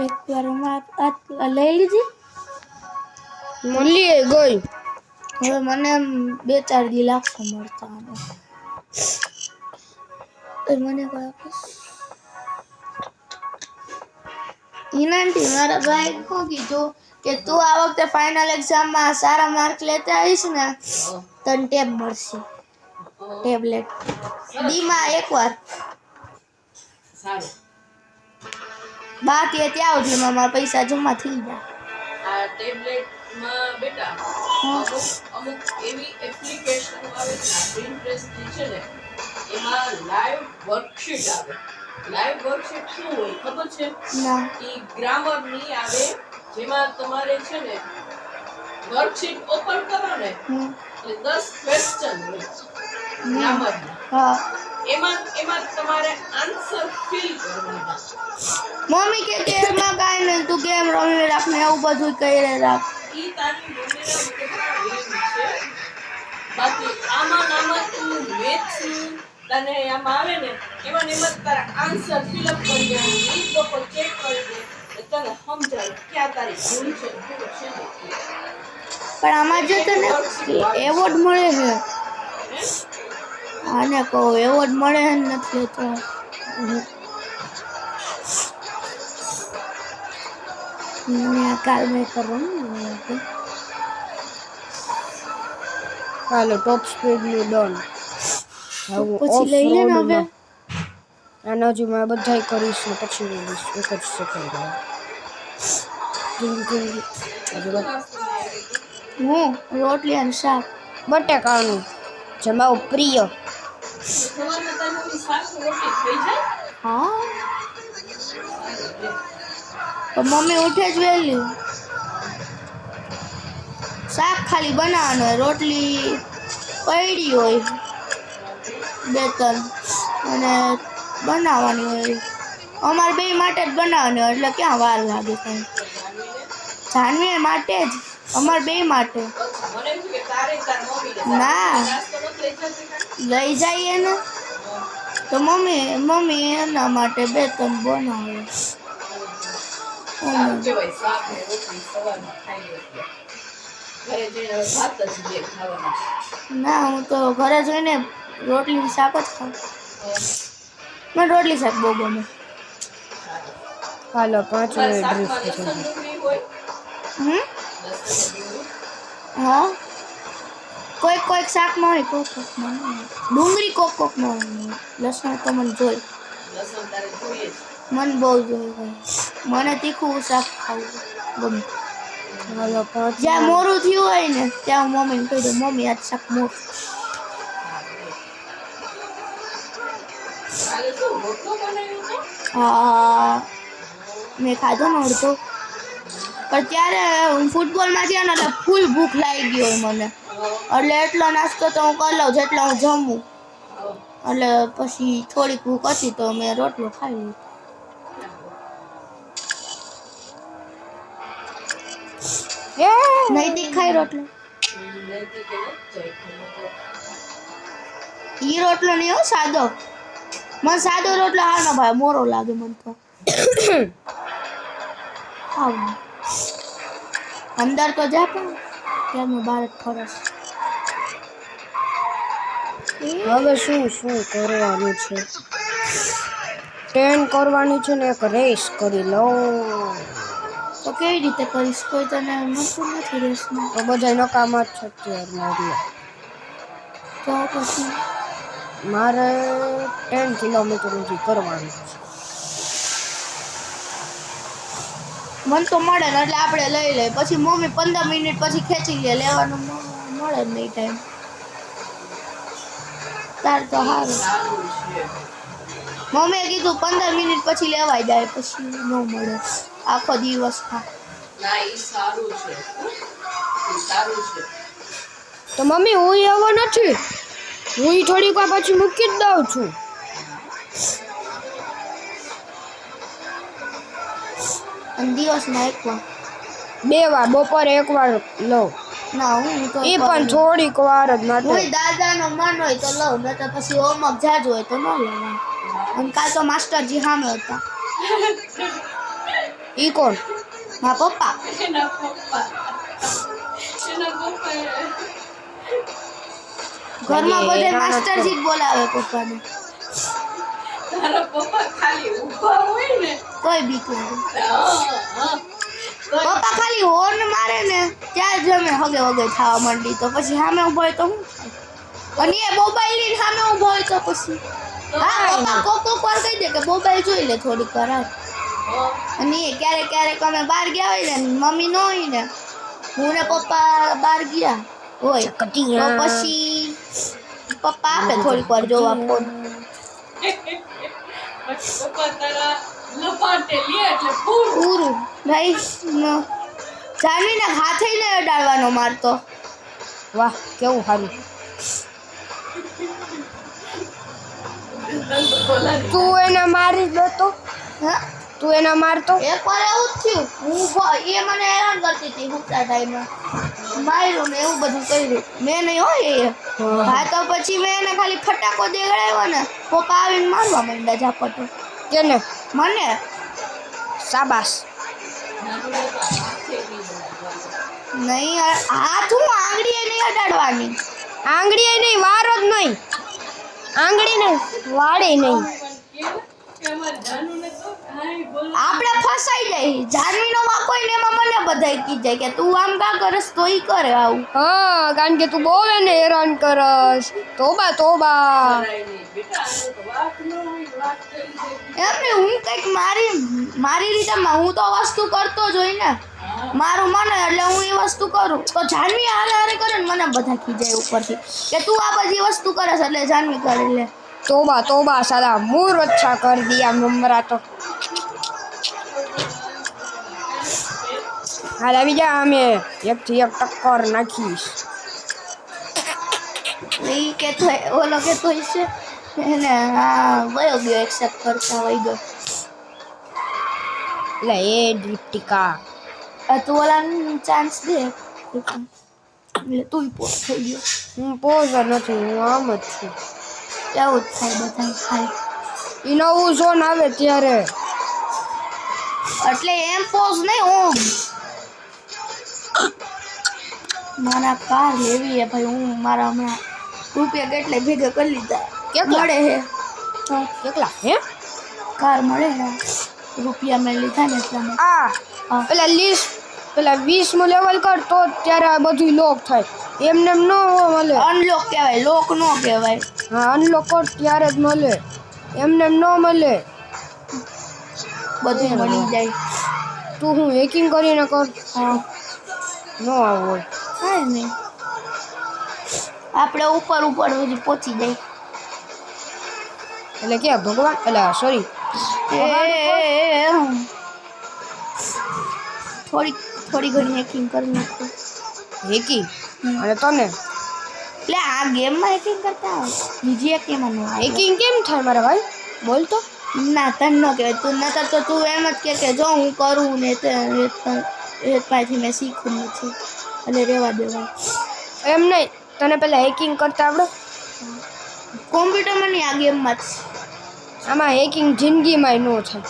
એક વાર લઈ લીધી મળી ગઈ. હવે મને એમ 2-4 દી લાગશે મળતા મને હિનાન્ટી મારા ભાઈ શું કીધું કે તું આ વખતે ફાઇનલ એક્ઝામમાં સારા માર્ક લેતા આવીશ ને તને ટેબ મળશે ટેબ્લેટ દીમાં એકવાર સારું બાકી ત્યાં સુધીમાં મારા પૈસા જમા થઈ ગયા આ ટેબ્લેટમાં બેટા અમુક એવી એપ્લિકેશન આવે છે પ્રિન્ટરેસ્ટ છે ને એમાં લાઈવ વર્કશીટ આવે લાઈવ વર્કશીટ શું હોય ખબર છે ના ઈ ગ્રામર ની આવે જેમાં તમારે છે ને વર્કશીટ ઓપન કરો ને એટલે 10 ક્વેશ્ચન હોય ગ્રામર હા એમાં તમારે આન્સર ફિલ કરવાના મમ્મી કે એમાં કાંઈ નહીં તું ગેમ રમી રાખ ને એવું બધું કરી રાખ ઈ તારી મમ્મીના મગજમાં છે બાકી આમાં તું મેથ્સ તને આમાં આવે ને એમાં તારા આન્સર ફિલ અપ કરી દેવાનું ઈ લોકો ચેક કરી દે એટલે તને સમજાય ક્યાં તારી ભૂલ છે ભૂલ છે ને પણ આમાં જો તને એવોર્ડ મળે છે આને કહો એવોર્ડ મળે છે નથી લેતો મને કાલ મેં કરવાનું હાલો ટોપ સ્પીડ નું ડન. પછી લઈ લે ને હવે આના હજુ મેં બધાય કરીશ ને પછી લઈશ એક જ સેકન્ડ હું રોટલી અને શાક બટાકાનું જે મારું પ્રિય. સવારમાં તારી મમ્મી શાક રોટલી થઈ જાય હા તો મમ્મી ઉઠે જ વહેલી શાક ખાલી બનાવવાનું હોય રોટલી પડી હોય 2-3 અને બનાવવાની હોય અમારે બે માટે જ બનાવવાની હોય એટલે ક્યાં વાર લાગે કાંઈ જાનવી માટે જ અમારે બે માટે મને એમ કે તારે તાર મમ્મી ના નાસ્તો નથી લઈ જતી લઈ જઈએ ને તો મમ્મી એના માટે 2-3 બનાવે સારું કહેવાય શાક ને રોટલી સવારમાં ખાઈ લે ઘરે જઈને હવે ભાત જ લે ખાવાના ના હું તો ઘરે જઈને રોટલી શાક જ ખાઉં મને રોટલી શાક બહુ ગમે હાલો 5 મિનિટ શાકમાં ડ્રીફ લસણ ડુંગળી હોય હમ લસણ ડુંગળી હા કોઈક શાકમાં હોય કોઈકમાં નહીં હોય. ડુંગળી કોકમાં હોય લસણ તો મને જોઈ લસણ તારે જોઈએ જ મને બહુ જોઈએ મને તીખું શાક ખાવું ગમે હાલો 5 જ્યાં મોરું થયું હોય ને ત્યાં હું મમ્મીને કહી દઉં મમ્મી આજ શાક મોરું કાલે શું રોટલો બનાવ્યો હતો હા મેં ખાધો ને અડધો પણ ત્યારે હું ફૂટબોલમાં ગયા ને એટલે ફૂલ ભૂખ લાગી ગઈ હોય મને એટલે એટલો નાસ્તો તો હું કરી લઉં જેટલો હું જમું એટલે પછી થોડીક ભૂખ હતી તો મેં રોટલો ખાઈ લીધો નહીં તીખાય રોટલો ઈ રોટલો નહીં હો સાદો મને સાદો રોટલો હાર ના ભાઈ મોરો લાગે મને તો હાવ અંદર તો જા પણ ત્યારનું બહાર જ ફરસ હવે શું કરવાનું છે 10 કરવાની છે ને એક રેસ કરી લો તો કેવી રીતે કરીશ કોઈ તને મળતું નથી રેસમાં તો બધા નકામા જ છે અત્યારમાં તો પછી મારે 10 કિલોમીટર સુધી કરવાનું છે મન તો મળે ને એટલે આપણે લઈ લઈએ પછી મમ્મી 15 મિનિટ પછી ખેંચી લે લેવાનું મળે જ નહીં ટાઈમ તાર તો સારું મમ્મીએ કીધું 15 મિનિટ પછી લેવાઈ જાય પછી ન મળે આખો દિવસમાં ના ઈ સારું છે તો મમ્મી હું એવો નથી હું થોડીક વાર પછી મૂકી જ દઉં છું અને દિવસમાં એકવાર 2 વાર બપોરે 1 વાર લઉં ના હું તો એ પણ થોડીક વાર જ માટે હું દાદાનો મન હોય તો લઉં ન તો પછી હોમવર્ક જાજુ હોય તો ન લેવાનું અને કાલ તો માસ્ટરજી સામે હતા ઈ કોણ? મારા પપ્પા. એના પપ્પા ઘરમાં એટલે બધે એના માસ્ટરજી જ બોલાવે પપ્પાને. તારા પપ્પા ખાલી ઊભા હોય ને કોઈ બીક લાગે. હા. પપ્પા ખાલી હોર્ન મારે ને ત્યાં જ અમે હગે વગે થવા માંડી. તો પછી સામે ઊભો હોય તો શું થાય? અને એ મોબાઈલ લઈને સામે ઊભો હોય તો પછી હા પપ્પા કોક વાર કહી દે કે મોબાઈલ જોઈ લે થોડીક વાર હાલ. અને એ ક્યારેક ક્યારેક અમે બહાર ગયા હોય ને મમ્મી ન હોય ને હું ને પપ્પા બહાર ગયા હોય તો પછી પપ્પા આપે થોડીક વાર જોવા ફોન. પછી પપ્પા તારા લપાટે લે એટલે પૂરું. પૂરું ભાઈ જાનવીને હાથે ને અડાડવાનો મારતો. વાહ કેવું સારું. તું એને મારી દેતો? હા તું એને મારતો? એકવાર એવું જ થયું એ મને હેરાન કરતી હતી હુંતા ટાઈમે માર્યું ને એવું બધું કર્યું મેં નહીં હોય એ. હા તો પછી મેં એને ખાલી ફટાકો દેવડાવ્યો ને પપ્પા આવીને મારવા માંડ્યા ઝાપટો. કેને? મને શાબાશ. નહીં હાથ હું આંગળીએ નહીં અડાડવાની. આંગળી નહીં વાર જ નહીં. આંગળી નહીં વાળે નહીં. આપણે ફસાઈ જાય જાનવીનો વાંક હોય ને એમાં મને બધાય કી જાય કે તું આમ કા કરસ તો ઈ કરે આવું. હા કારણ કે તું બહુ એને હેરાન કરસ. તોબા તોબા. એમને હું કંઈક મારી રીતે હું તો વસ્તુ કરતો જ હોય ને મારું મને એટલે હું એ વસ્તુ કરું તો જાનવી હારે હારે કરે ને મને બધા ખીજાય ઉપરથી કે તું આ બધી વસ્તુ કરસ એટલે જાનવી કરે લે. तोबा तोबा साला मुंह अच्छा कर दिया ममरा तो। हाल આવી જા અમે એક થી એક ટક્કર નાખીશ. ઈ કે તો ઓલો કે તો છે એને હા વયો ગયો એક્સેપ્ટ કરતા વઈ ગયો. લે એ દીપ્તિકા તું ઓલાને ચાન્સ દે એટલે તું પોઝ થઈ ગયો. હું પોઝ નથી હું આમ જ છું. એવું જ થાય બધા થાય ઈ નવું ઝોન આવે ત્યારે એટલે એમ પોઝ નહીં ઓમ મારા કાર લેવી હે ભાઈ હું મારા હમણાં રૂપિયા કેટલે ભેગા કરી લીધા. કેટલા? મળે હે કેટલા હે કાર મળે હે રૂપિયા મેં લીધા ને એટલા આ હા. પેલા 20 માં લેવલ કર તો ત્યારે આ બધું લોક થાય. એમને એમ ન મળે. અનલોક કહેવાય લોક નો કહેવાય. હા અનલોક કર ત્યારે જ મળે. એમને એમ ન મળે. બધું મળી જાય. તું હું હેકિંગ કરીને કર હા ન આવું હોય કાંઈ નહીં આપણે ઉપર સુધી પહોંચી જાય. એટલે કે ભગવાન એટલે સોરી થોડી ઘણી હેકિંગ કરી નાખો. હેકિંગ અને તને એટલે આ ગેમમાં હેકિંગ કરતા આવે બીજી એક એમાં ન આવે. હેકિંગ કેમ થાય મારા ભાઈ બોલ તો. ના તને ન કહેવાય તું નતર તો તું એમ જ કે જો હું કરું ને એ પાસેથી મેં શીખવું નથી એટલે રહેવા દેવાય. એમ નહીં તને પેલા હેકિંગ કરતા આવડે? કોમ્પ્યુટરમાં નહીં આ ગેમમાં જ. આમાં હેકિંગ જિંદગીમાં ન થાય.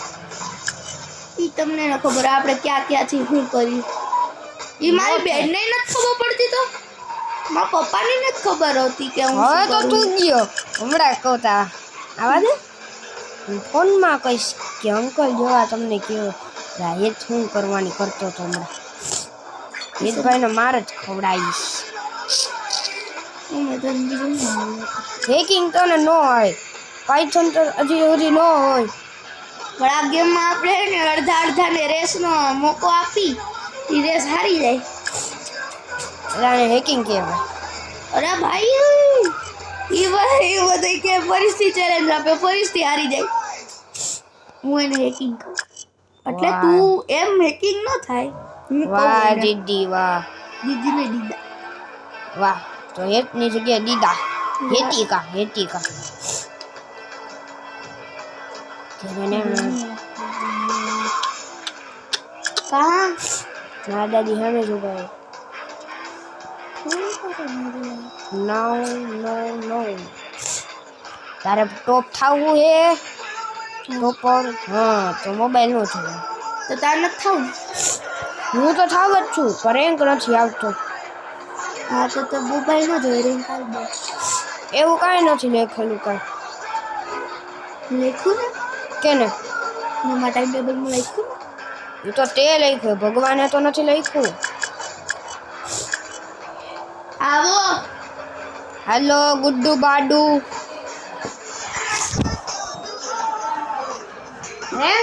એ તમને ન ખબર આપણે ક્યાંથી શું કરી. એ મારી બેનને નથી ખબર પડતી તો મારા પપ્પાને નથી ખબર હોતી કે હું હવે તો શું તું કરું. ગયો હમણાં કહતા આવા દે હું ફોનમાં કહીશ કે અંકલ જોવા તમને કેવો હેત શું કરવાની કરતો તો હમણાં હેતભાઈને મારે જ ખવડાવીશ. એને તો બીજું ન આવે. હેકિંગ તને ન હોય પાયથન તો હજી સુધી ન હોય. પણ આ ગેમમાં આપણે હે ને અડધાને રેસનો મોકો આપી એ રેસ હારી જાય. એટલે આને હેકિંગ કહેવાય. અરે ભાઈ એ બધા કે પરિસ્થિતિ ચેલેન્જ આપે પરિસ્થિતિ હારી જાય હું એને હેકિંગ કહું એટલે વાહ. તું એમ હેકિંગ ન થાય. હું કહું વાહ એને. દીદી વાહ દીદીને દીદા વાહ તો હેતની જગ્યાએ દીદા હેતિકા હેતિકા કહા ના દાદી સામે જ ઉભા નો તારે ટોપ થવું હે ટોપર હા તો મોબાઈલ નો જોવે તો તાર નથી થાવું હું તો થાવ જ છું પણ રેન્ક નથી આવતો હા તો મોબાઈલ ન જોઈએ રેન્ક આવી દે એવું કાંઈ નથી લખેલું કાંઈ લખ્યું કેને ને મારા ટાઈમ ટેબલમાં લખ્યું એ તો તે લખ્યું ભગવાને તો નથી લખ્યું આવો હાલો ગુડ્ડુ બાડુ હે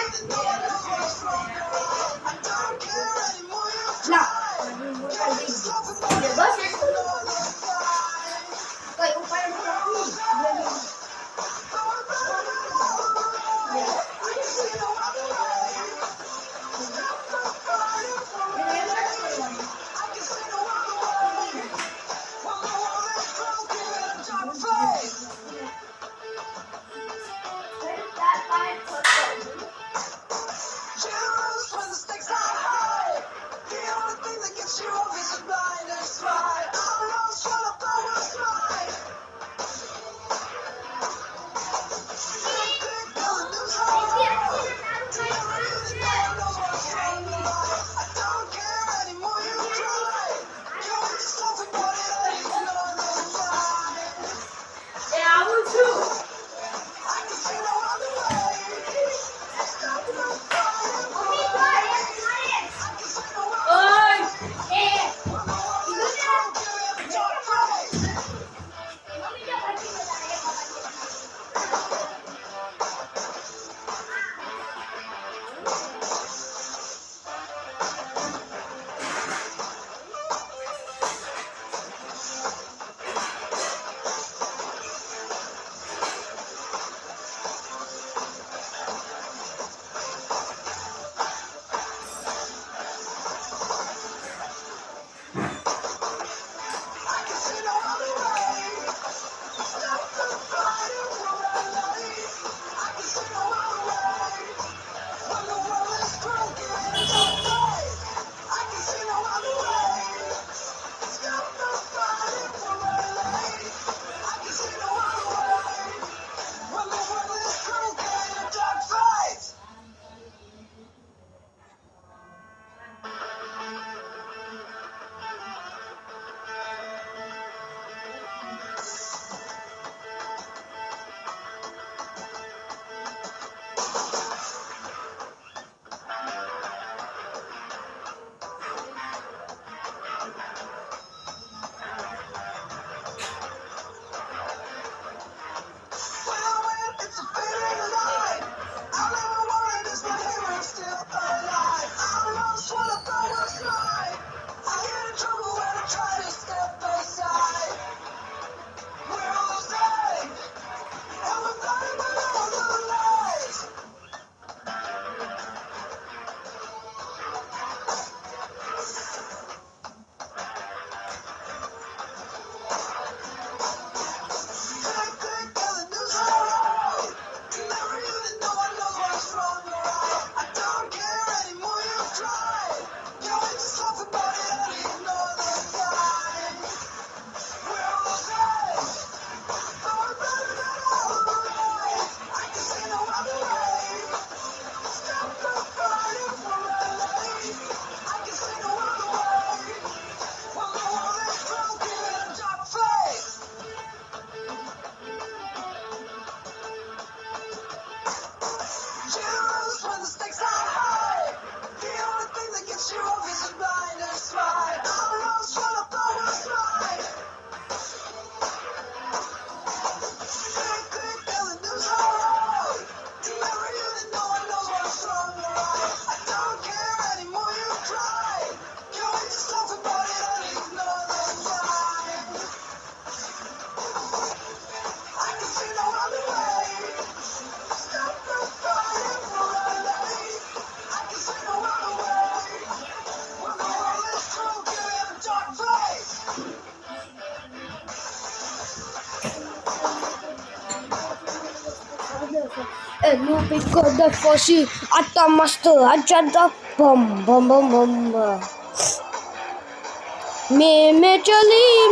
એનું પીકો દફોસી આતા મસ્ત આચાતા બમ બમ બમ બમ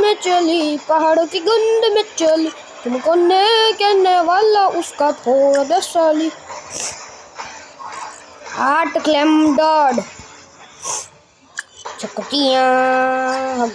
मैं चली पहाड़ों की गुंद में चली तुमको ने कहने वाला उसका थोड़ा दसाली 8 ક્લેમ ડોડ ચકટિયા